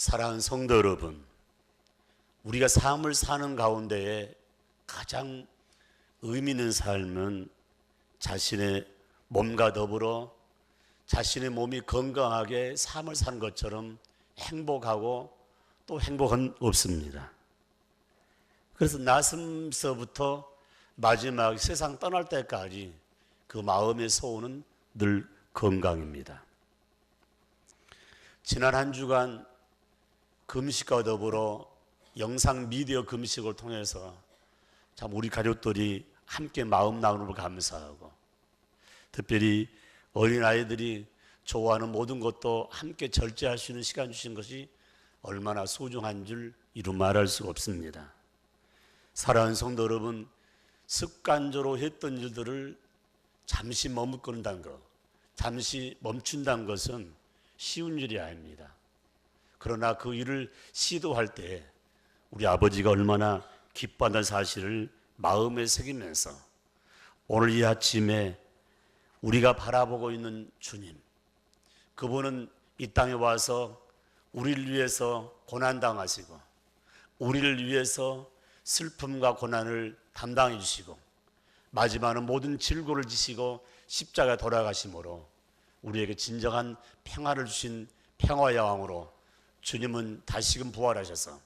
사랑하는 성도 여러분, 우리가 삶을 사는 가운데에 가장 의미 있는 삶은 자신의 몸과 더불어 자신의 몸이 건강하게 삶을 사는 것처럼 행복하고 또 행복은 없습니다. 그래서 나서부터 마지막 세상 떠날 때까지 그 마음의 소원은 늘 건강입니다. 지난 한 주간 금식과 더불어 영상 미디어 금식을 통해서 참 우리 가족들이 함께 마음 나누는 걸 감사하고, 특별히 어린아이들이 좋아하는 모든 것도 함께 절제할 수 있는 시간 주신 것이 얼마나 소중한 줄 이루 말할 수가 없습니다. 사랑하는 성도 여러분, 습관적으로 했던 일들을 잠시 머뭇거린다는 것, 잠시 멈춘다는 것은 쉬운 일이 아닙니다. 그러나 그 일을 시도할 때 우리 아버지가 얼마나 기뻐한다는 사실을 마음에 새기면서 오늘 이 아침에 우리가 바라보고 있는 주님, 그분은 이 땅에 와서 우리를 위해서 고난당하시고 우리를 위해서 슬픔과 고난을 담당해 주시고 마지막은 모든 질고를 지시고 십자가에 돌아가심으로 우리에게 진정한 평화를 주신 평화의 왕으로 주님은 다시금 부활하셔서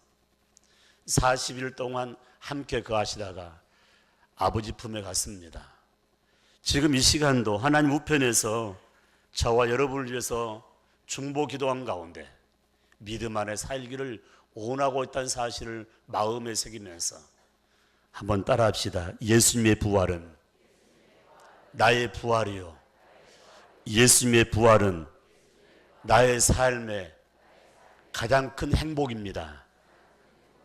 40일 동안 함께 거하시다가 아버지 품에 갔습니다. 지금 이 시간도 하나님 우편에서 저와 여러분을 위해서 중보 기도한 가운데 믿음 안에 살기를 원하고 있다는 사실을 마음에 새기면서 한번 따라합시다. 예수님의 부활은 나의 부활이요, 예수님의 부활은 나의 삶의 가장 큰 행복입니다.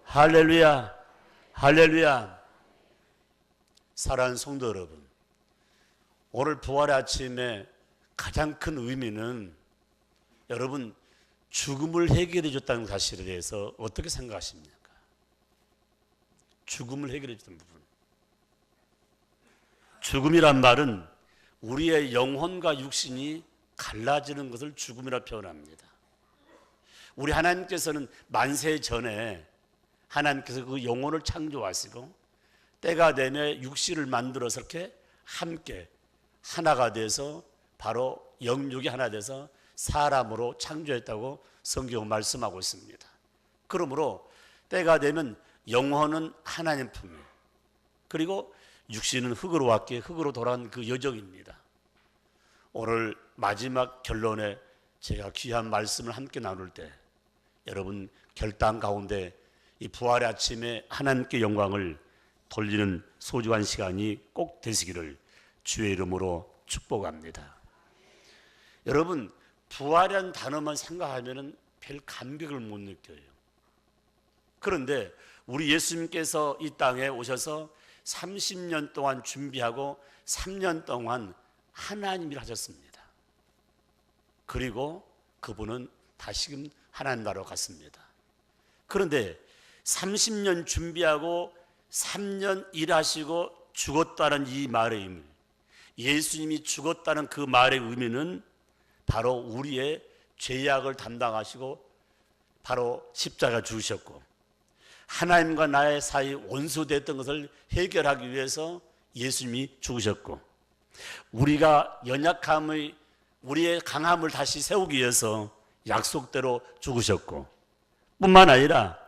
할렐루야, 할렐루야. 사랑하는 성도 여러분, 오늘 부활의 아침에 가장 큰 의미는 여러분 죽음을 해결해 줬다는 사실에 대해서 어떻게 생각하십니까? 죽음을 해결해 줬던 부분. 죽음이란 말은 우리의 영혼과 육신이 갈라지는 것을 죽음이라 표현합니다. 우리 하나님께서는 만세 전에 하나님께서 그 영혼을 창조하시고 때가 되면 육신을 만들어서 이렇게 함께 하나가 돼서 바로 영육이 하나 돼서 사람으로 창조했다고 성경은 말씀하고 있습니다. 그러므로 때가 되면 영혼은 하나님 품에, 그리고 육신은 흙으로 왔기에 흙으로 돌아간 그 여정입니다. 오늘 마지막 결론에 제가 귀한 말씀을 함께 나눌 때 여러분 결단 가운데 이 부활의 아침에 하나님께 영광을 돌리는 소중한 시간이 꼭 되시기를 주의 이름으로 축복합니다. 여러분 부활이라는 단어만 생각하면 별 감격을 못 느껴요. 그런데 우리 예수님께서 이 땅에 오셔서 30년 동안 준비하고 3년 동안 하나님을 하셨습니다. 그리고 그분은 다시금 하나님 나라로 갔습니다. 그런데 30년 준비하고 3년 일하시고 죽었다는 이 말의 의미, 예수님이 죽었다는 그 말의 의미는 바로 우리의 죄악을 담당하시고 바로 십자가 죽으셨고 하나님과 나의 사이 원수됐던 것을 해결하기 위해서 예수님이 죽으셨고 우리가 연약함의 우리의 강함을 다시 세우기 위해서 약속대로 죽으셨고 뿐만 아니라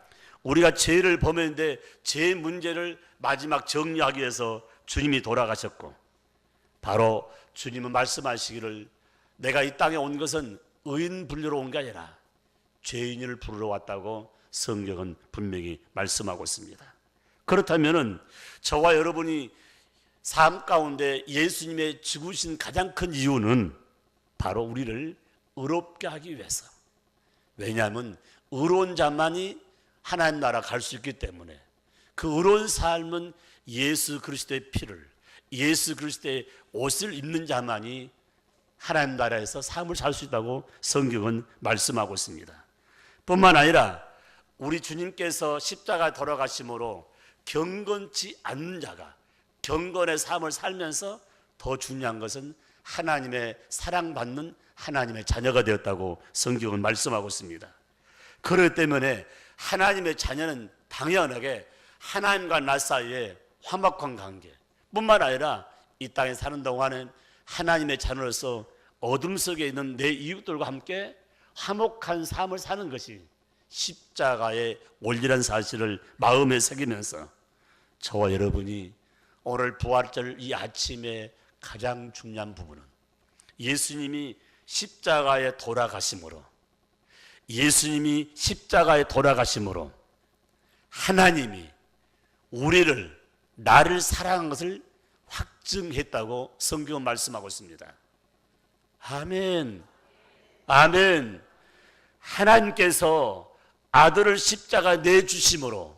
우리가 죄를 범했는데 죄 문제를 마지막 정리하기 위해서 주님이 돌아가셨고 바로 주님은 말씀하시기를 내가 이 땅에 온 것은 의인 부르러 온 게 아니라 죄인을 부르러 왔다고 성경은 분명히 말씀하고 있습니다. 그렇다면 저와 여러분이 삶 가운데 예수님의 죽으신 가장 큰 이유는 바로 우리를 의롭게 하기 위해서, 왜냐하면 의로운 자만이 하나님 나라 갈 수 있기 때문에 그 의로운 삶은 예수 그리스도의 피를, 예수 그리스도의 옷을 입는 자만이 하나님 나라에서 삶을 살 수 있다고 성경은 말씀하고 있습니다. 뿐만 아니라 우리 주님께서 십자가에 돌아가심으로 경건치 않는 자가 경건의 삶을 살면서 더 중요한 것은 하나님의 사랑받는 하나님의 자녀가 되었다고 성경은 말씀하고 있습니다. 그렇기 때문에 하나님의 자녀는 당연하게 하나님과 나 사이에 화목한 관계 뿐만 아니라 이 땅에 사는 동안은 하나님의 자녀로서 어둠 속에 있는 내 이웃들과 함께 화목한 삶을 사는 것이 십자가의 원리라는 사실을 마음에 새기면서 저와 여러분이 오늘 부활절 이 아침에 가장 중요한 부분은 예수님이 십자가에 돌아가심으로 하나님이 우리를 나를 사랑한 것을 확증했다고 성경은 말씀하고 있습니다. 아멘. 아멘. 하나님께서 아들을 십자가에 내주심으로,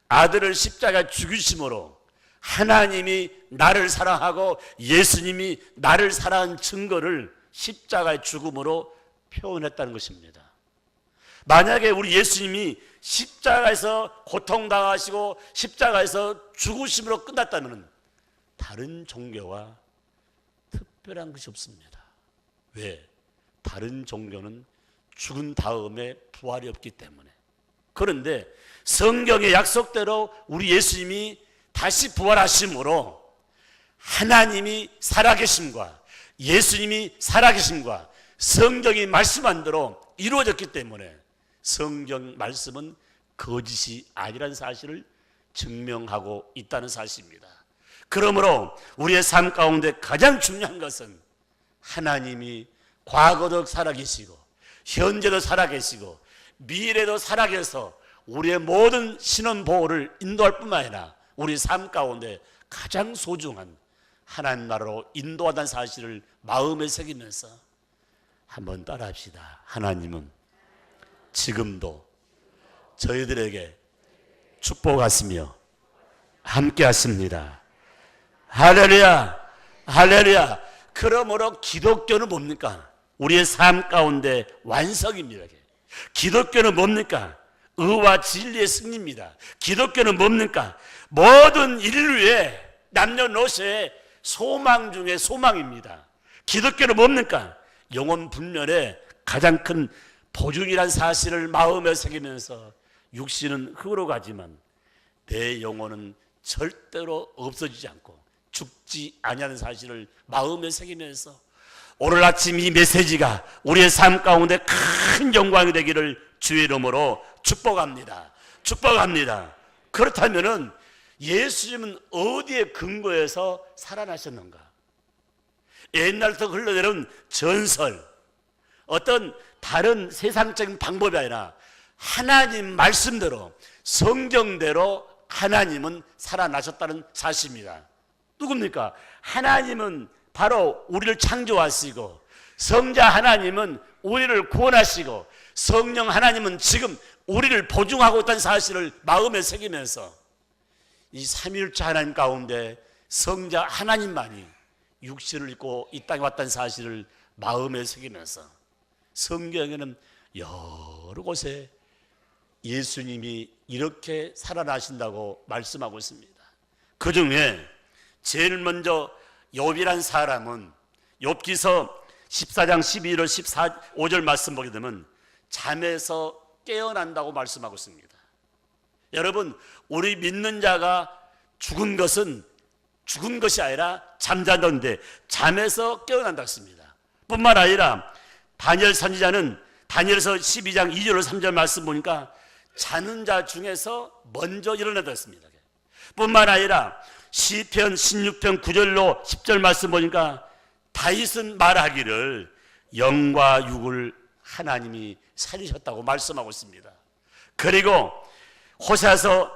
아들을 십자가에 죽이심으로 하나님이 나를 사랑하고 예수님이 나를 사랑한 증거를 십자가의 죽음으로 표현했다는 것입니다. 만약에 우리 예수님이 십자가에서 고통당하시고 십자가에서 죽으심으로 끝났다면 다른 종교와 특별한 것이 없습니다. 왜? 다른 종교는 죽은 다음에 부활이 없기 때문에. 그런데 성경의 약속대로 우리 예수님이 다시 부활하심으로 하나님이 살아계심과 예수님이 살아계심과 성경이 말씀한 대로 이루어졌기 때문에 성경 말씀은 거짓이 아니라는 사실을 증명하고 있다는 사실입니다. 그러므로 우리의 삶 가운데 가장 중요한 것은 하나님이 과거도 살아계시고 현재도 살아계시고 미래도 살아계셔서 우리의 모든 신원 보호를 인도할 뿐만 아니라 우리 삶 가운데 가장 소중한 하나님 나라로 인도하다는 사실을 마음에 새기면서 한번 따라합시다. 하나님은 지금도 저희들에게 축복하시며 함께 하십니다. 할렐루야, 할렐루야. 그러므로 기독교는 뭡니까? 우리의 삶 가운데 완성입니다. 기독교는 뭡니까? 의와 진리의 승리입니다. 기독교는 뭡니까? 모든 인류의 남녀노소의 소망 중에 소망입니다. 기독교는 뭡니까? 영혼 분별의 가장 큰 보증이란 사실을 마음에 새기면서 육신은 흙으로 가지만 내 영혼은 절대로 없어지지 않고 죽지 아니하는 사실을 마음에 새기면서 오늘 아침 이 메시지가 우리의 삶 가운데 큰 영광이 되기를 주의 이름으로 축복합니다. 축복합니다. 그렇다면은 예수님은 어디에 근거해서 살아나셨는가? 옛날부터 흘러내려온 전설, 어떤 다른 세상적인 방법이 아니라 하나님 말씀대로 성경대로 하나님은 살아나셨다는 사실입니다. 누굽니까? 하나님은 바로 우리를 창조하시고 성자 하나님은 우리를 구원하시고 성령 하나님은 지금 우리를 보증하고 있다는 사실을 마음에 새기면서 이 삼위일체 하나님 가운데 성자 하나님만이 육신을 입고 이 땅에 왔다는 사실을 마음에 새기면서 성경에는 여러 곳에 예수님이 이렇게 살아나신다고 말씀하고 있습니다. 그 중에 제일 먼저 욥이란 사람은 욥기서 14장 12절 15절 말씀 보게 되면 잠에서 깨어난다고 말씀하고 있습니다. 여러분, 우리 믿는 자가 죽은 것이 아니라 잠자던데 잠에서 깨어난다고 했습니다. 뿐만 아니라 다니엘 선지자는 다니엘서 12장 2절 3절 말씀 보니까 자는 자 중에서 먼저 일어나다 했습니다. 뿐만 아니라 시편 16편 9절로 10절 말씀 보니까 다윗은 말하기를 영과 육을 하나님이 살리셨다고 말씀하고 있습니다. 그리고 호세아서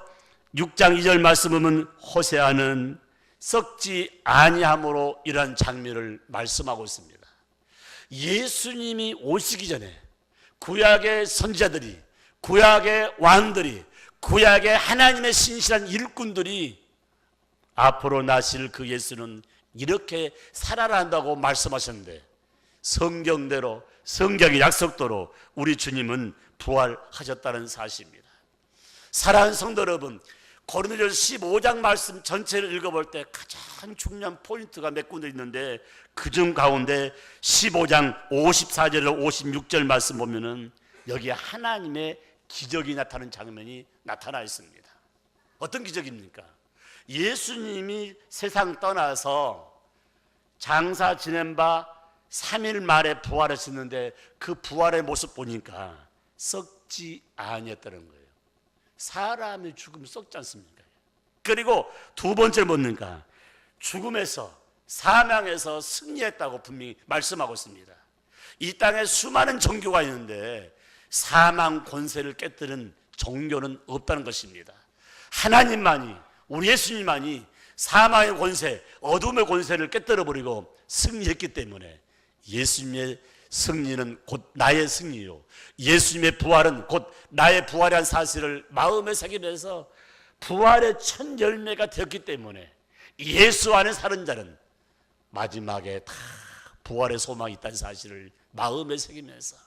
6장 2절 말씀 보면 호세아는 썩지 아니함으로 이런 장면을 말씀하고 있습니다. 예수님이 오시기 전에 구약의 선지자들이, 구약의 왕들이, 구약의 하나님의 신실한 일꾼들이 앞으로 나실 그 예수는 이렇게 살아난다고 말씀하셨는데 성경대로 성경의 약속대로 우리 주님은 부활하셨다는 사실입니다. 사랑하는 성도 여러분, 고린도전서 15장 말씀 전체를 읽어볼 때 가장 중요한 포인트가 몇 군데 있는데 그중 가운데 15장 54절로 56절 말씀 보면은 여기 하나님의 기적이 나타나는 장면이 나타나 있습니다. 어떤 기적입니까? 예수님이 세상 떠나서 장사 지낸 바 3일 만에 부활하셨는데 그 부활의 모습 보니까 썩지 아니었다는 거예요. 사람의 죽음이 썩지 않습니까? 그리고 두 번째 뭡니까? 죽음에서, 사망에서 승리했다고 분명히 말씀하고 있습니다. 이 땅에 수많은 종교가 있는데 사망 권세를 깨뜨린 종교는 없다는 것입니다. 하나님만이, 우리 예수님만이 사망의 권세, 어둠의 권세를 깨뜨려버리고 승리했기 때문에 예수님의 승리는 곧 나의 승리요, 예수님의 부활은 곧 나의 부활이라는 사실을 마음에 새기면서 부활의 첫 열매가 되었기 때문에 예수 안에 사는 자는 마지막에 다 부활의 소망이 있다는 사실을 마음에 새기면서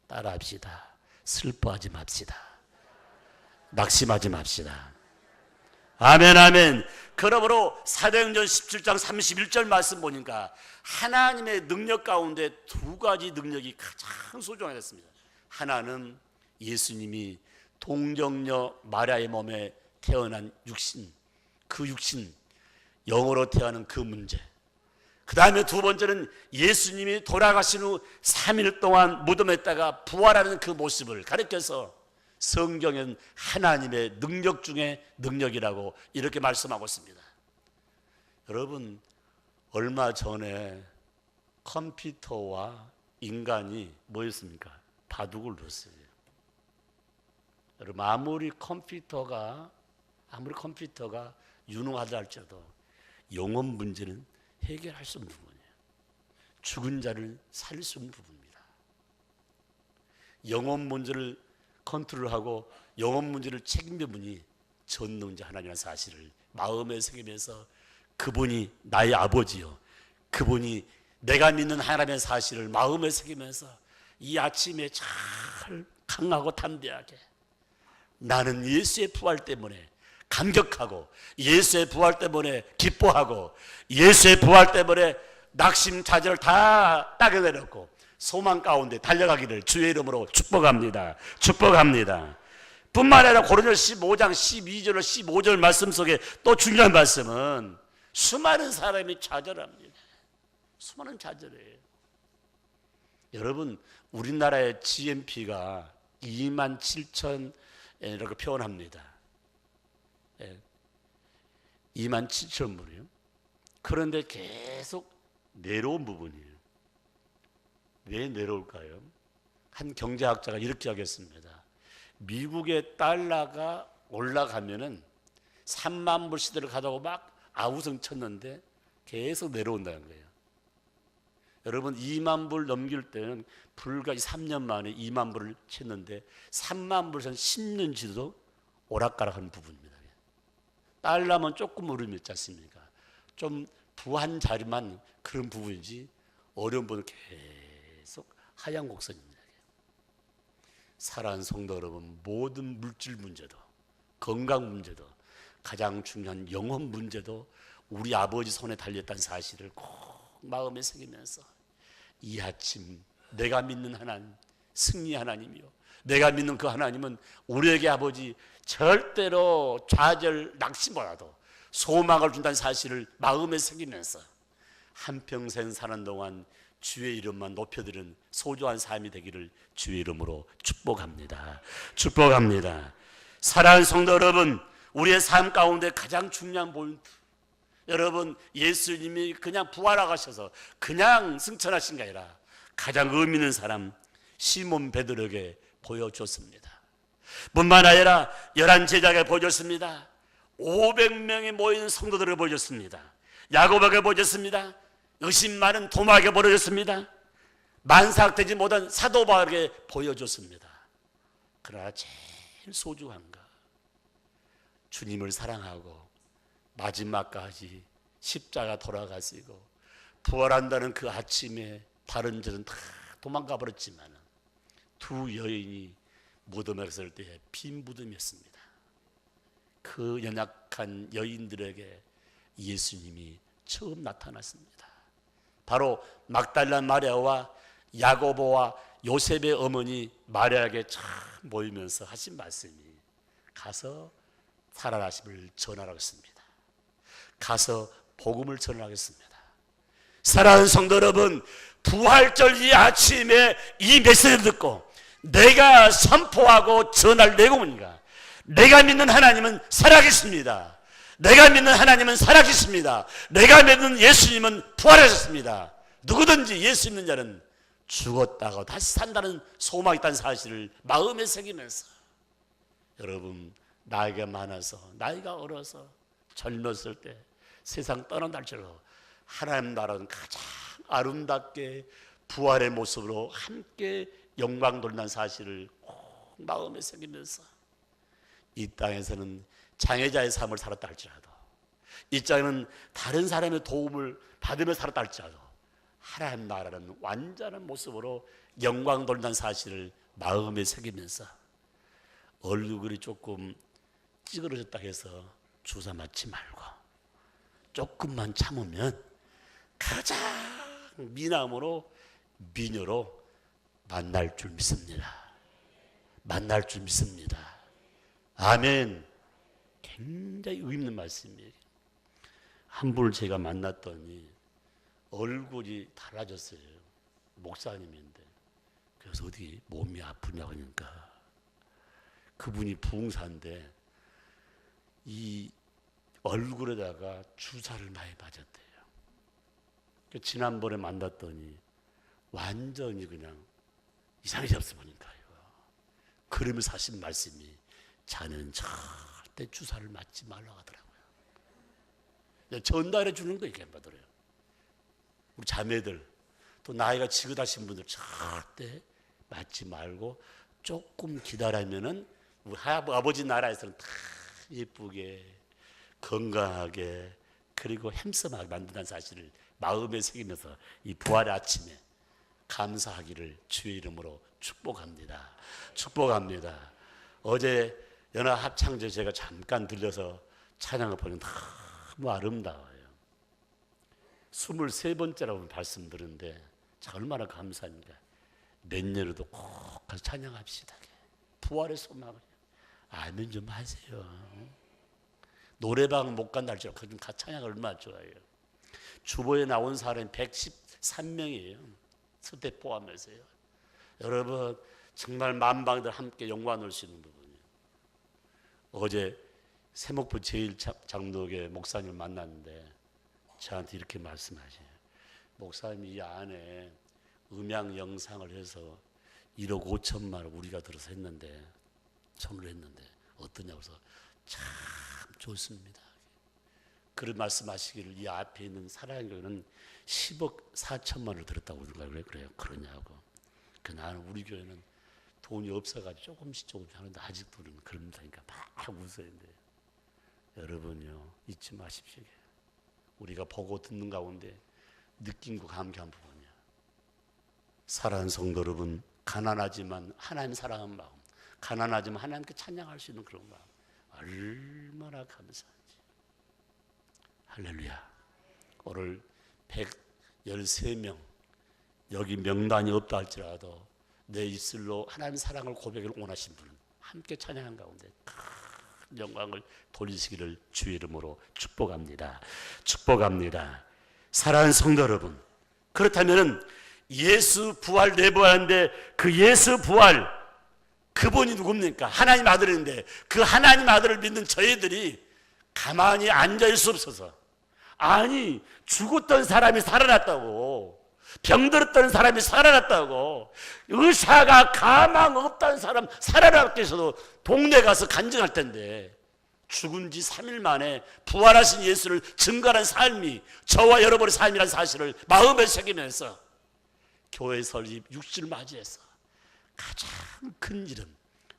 따라합시다. 슬퍼하지 맙시다. 낙심하지 맙시다. 아멘, 아멘. 그러므로 사도행전 17장 31절 말씀 보니까 하나님의 능력 가운데 두 가지 능력이 가장 소중하겠습니다. 하나는 예수님이 동정녀 마리아의 몸에 태어난 육신, 그 육신, 영으로 태어나는 그 문제. 그 다음에 두 번째는 예수님이 돌아가신 후 3일 동안 무덤에 있다가 부활하는 그 모습을 가리켜서 성경은 하나님의 능력 중에 능력이라고 이렇게 말씀하고 있습니다. 여러분, 얼마 전에 컴퓨터와 인간이 뭐였습니까? 바둑을 뒀어요. 여러분, 아무리 컴퓨터가 유능하다 할지라도 영혼 문제는 해결할 수 없는 부분이에요. 죽은 자를 살릴 수 없는 부분입니다. 영혼 문제를 컨트롤하고 영혼 문제를 책임진 분이 전능자 하나님이라는 사실을 마음에 새기면서 그분이 나의 아버지요, 그분이 내가 믿는 하나님의 사실을 마음에 새기면서 이 아침에 잘 강하고 담대하게 나는 예수의 부활 때문에 감격하고, 예수의 부활 때문에 기뻐하고, 예수의 부활 때문에 낙심차절을 다 따게 내렸고 소망 가운데 달려가기를 주의 이름으로 축복합니다. 축복합니다. 뿐만 아니라 고린도서 15장 12절 15절 말씀 속에 또 중요한 말씀은 수많은 사람이 좌절합니다. 수많은 좌절이에요. 여러분, 우리나라의 GNP가 27,000이라고 표현합니다. 27,000불이요. 그런데 계속 내려온 부분이에요. 왜 내려올까요? 한 경제학자가 이렇게 하겠습니다. 미국의 달러가 올라가면은 3만 불 시대를 가다고 막 아우성 쳤는데 계속 내려온다는 거예요. 여러분, 2만 불 넘길 때는 불과 3년 만에 2만 불을 쳤는데 3만 불에서 10년 지도 오락가락하는 부분입니다. 달러면 조금 오르면 있지 않습니까? 좀 부한 자리만 그런 부분이지 어려운 부분은 계속 하향 곡선입니다. 사랑하는 성도 여러분, 모든 물질 문제도, 건강 문제도, 가장 중요한 영혼 문제도 우리 아버지 손에 달렸다는 사실을 꼭 마음에 새기면서 이 아침 내가 믿는 하나님, 승리 하나님이요, 내가 믿는 그 하나님은 우리에게 아버지 절대로 좌절 낙심보다도 소망을 준다는 사실을 마음에 새기면서 한평생 사는 동안 주의 이름만 높여드리는 소중한 삶이 되기를 주의 이름으로 축복합니다. 축복합니다. 사랑하는 성도 여러분, 우리의 삶 가운데 가장 중요한 포인트, 여러분, 예수님이 그냥 부활하셔서 그냥 승천하신 게 아니라 가장 의미 있는 사람 시몬 베드로에게 보여줬습니다. 뿐만 아니라 11 제자에게 보여줬습니다. 500명이 모인 성도들에게 보여줬습니다. 야고보에게 보여줬습니다. 의심 많은 도마에게 보여줬습니다. 만삭되지 못한 사도 바울에게 보여줬습니다. 그러나 제일 소중한 것, 주님을 사랑하고 마지막까지 십자가 돌아가시고 부활한다는 그 아침에 다른 자는 다 도망가 버렸지만 두 여인이 무덤에 갔을 때 빈 무덤이었습니다. 그 연약한 여인들에게 예수님이 처음 나타났습니다. 바로 막달라 마리아와 야고보와 요셉의 어머니 마리아에게 참 모이면서 하신 말씀이 가서 살아나심을 전하라고 했습니다. 가서 복음을 전하겠습니다. 사랑하는 성도 여러분, 부활절 이 아침에 이 메시지를 듣고 내가 선포하고 전할 내용은가? 내가 믿는 하나님은 살아계십니다. 내가 믿는 하나님은 살아계십니다. 내가 믿는 예수님은 부활하셨습니다. 누구든지 예수 믿는 자는 죽었다가 다시 산다는 소망이 있다는 사실을 마음에 새기면서, 여러분, 나이가 많아서, 나이가 어려서, 젊었을 때 세상 떠난다 할지라도 하나님 나라는 가장 아름답게 부활의 모습으로 함께 영광 돌리는 사실을 꼭 마음에 새기면서, 이 땅에서는 장애자의 삶을 살았다 할지라도, 이 땅에는 다른 사람의 도움을 받으며 살았다 할지라도 하나님 나라는 완전한 모습으로 영광 돌리는 사실을 마음에 새기면서, 얼굴이 조금 찌그러졌다 해서 주사 맞지 말고 조금만 참으면 가장 미남으로 미녀로 만날 줄 믿습니다. 만날 줄 믿습니다. 아멘. 굉장히 의미 있는 말씀이에요. 한 분을 제가 만났더니 얼굴이 달라졌어요. 목사님인데. 그래서 어디 몸이 아프냐고 하니까 그분이 부흥사인데 이 얼굴에다가 주사를 많이 맞았대요. 지난번에 만났더니 완전히 그냥 이상해졌어 보니까요. 그러면서 하신 말씀이, 자는 절대 주사를 맞지 말라고 하더라고요. 전달해 주는 거 이렇게 받으래요. 우리 자매들, 또 나이가 지긋하신 분들 절대 맞지 말고 조금 기다리면은 우리 아버지 나라에서는 다 예쁘게 건강하게 그리고 햄섬하게 만든다는 사실을 마음에 새기면서 이 부활의 아침에 감사하기를 주의 이름으로 축복합니다. 축복합니다. 어제 연합 합창제 제가 잠깐 들려서 찬양을 보니까 너무 아름다워요. 23번째라고 말씀드렸는데 참 얼마나 감사합니다. 내년에도 꼭 가서 찬양합시다. 부활의 소망을 알면 좀 하세요. 노래방 못 간다 할지라도 좀 찬양을 얼마나 좋아해요. 주보에 나온 사람이 113명이에요. 서대 포함해서요. 여러분 정말 만방들 함께 영광을 수 있는 부분이에요. 어제 세목부 제1장로교 목사님을 만났는데 저한테 이렇게 말씀하셔요. 목사님, 이 안에 음향 영상을 해서 1억 5천만 원 우리가 들어서 했는데, 선을 했는데 어떠냐고 해서 참 좋습니다. 그런 말씀하시기를 이 앞에 있는 사랑의 교회는 10억 4천만 원을 들었다고 그래요. 그러냐고. 나는 우리 교회는 돈이 없어가지고 조금씩 하는데 아직도는 그런다니까 막 웃어야는데, 여러분요 잊지 마십시오. 우리가 보고 듣는 가운데 느낀 거 감개한 부분이야. 사랑하는 성도 여러분, 가난하지만 하나님 사랑하는 마음, 가난하지만 하나님께 찬양할 수 있는 그런 마음 얼마나 감사한지. 할렐루야. 오늘 113명 여기 명단이 없다 할지라도 내 입술로 하나님 사랑을 고백을 원하신 분은 함께 찬양한 가운데 큰 영광을 돌리시기를 주의 이름으로 축복합니다. 축복합니다. 사랑하는 성도 여러분, 그렇다면 예수 부활 내부하는데 그 예수 부활 그분이 누굽니까? 하나님 아들인데 그 하나님 아들을 믿는 저희들이 가만히 앉아있을 수 없어서, 아니 죽었던 사람이 살아났다고, 병들었던 사람이 살아났다고, 의사가 가망 없다는 사람 살아났게 해서도 동네 가서 간증할 텐데 죽은 지 3일 만에 부활하신 예수를 증거하는 삶이 저와 여러분의 삶이라는 사실을 마음에 새기면서 교회 설립 60을 맞이해서 가장 큰 일은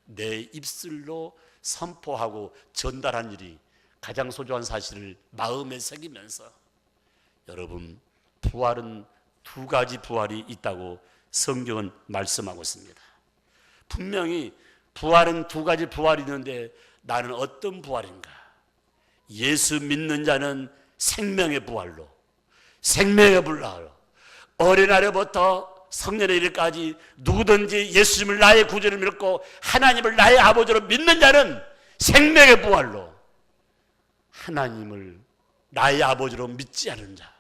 내 입술로 선포하고 전달한 일이 가장 소중한 사실을 마음에 새기면서, 여러분 부활은 두 가지 부활이 있다고 성경은 말씀하고 있습니다. 분명히 부활은 두 가지 부활이 있는데 나는 어떤 부활인가? 예수 믿는 자는 생명의 부활로, 생명의 부활로, 어린아이부터 성년의 일까지 누구든지 예수님을 나의 구주로 믿고 하나님을 나의 아버지로 믿는 자는 생명의 부활로, 하나님을 나의 아버지로 믿지 않는 자,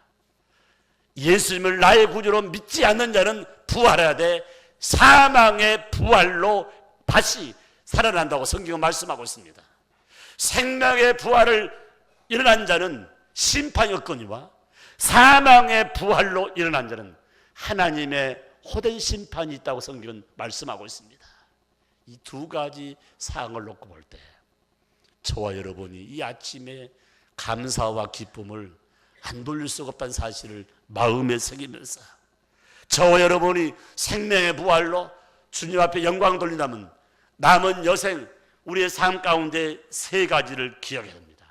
예수님을 나의 구주로 믿지 않는 자는 부활해야 돼 사망의 부활로 다시 살아난다고 성경은 말씀하고 있습니다. 생명의 부활을 일어난 자는 심판이 없거니와 사망의 부활로 일어난 자는 하나님의 호된 심판이 있다고 성경은 말씀하고 있습니다. 이 두 가지 사항을 놓고 볼 때 저와 여러분이 이 아침에 감사와 기쁨을 안 돌릴 수가 없다는 사실을 마음에 새기면서 저와 여러분이 생명의 부활로 주님 앞에 영광 돌린다면 남은 여생 우리의 삶 가운데 세 가지를 기억해야 합니다.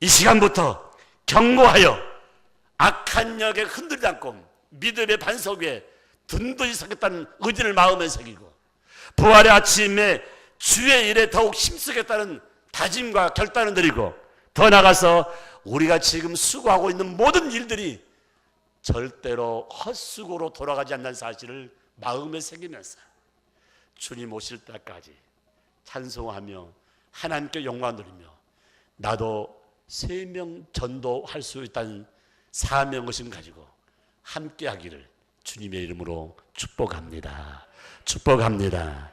이 시간부터 경고하여 악한 영에 흔들리지 않고 믿음의 반석 위에 든든히 서겠다는 의지를 마음에 새기고 부활의 아침에 주의 일에 더욱 힘쓰겠다는 다짐과 결단을 드리고 더 나아가서 우리가 지금 수고하고 있는 모든 일들이 절대로 헛수고로 돌아가지 않는 사실을 마음에 새기면서 주님 오실 때까지 찬송하며 하나님께 영광 드리며 나도 세명 전도할 수 있다는 사명의식 가지고 함께 하기를 주님의 이름으로 축복합니다. 축복합니다.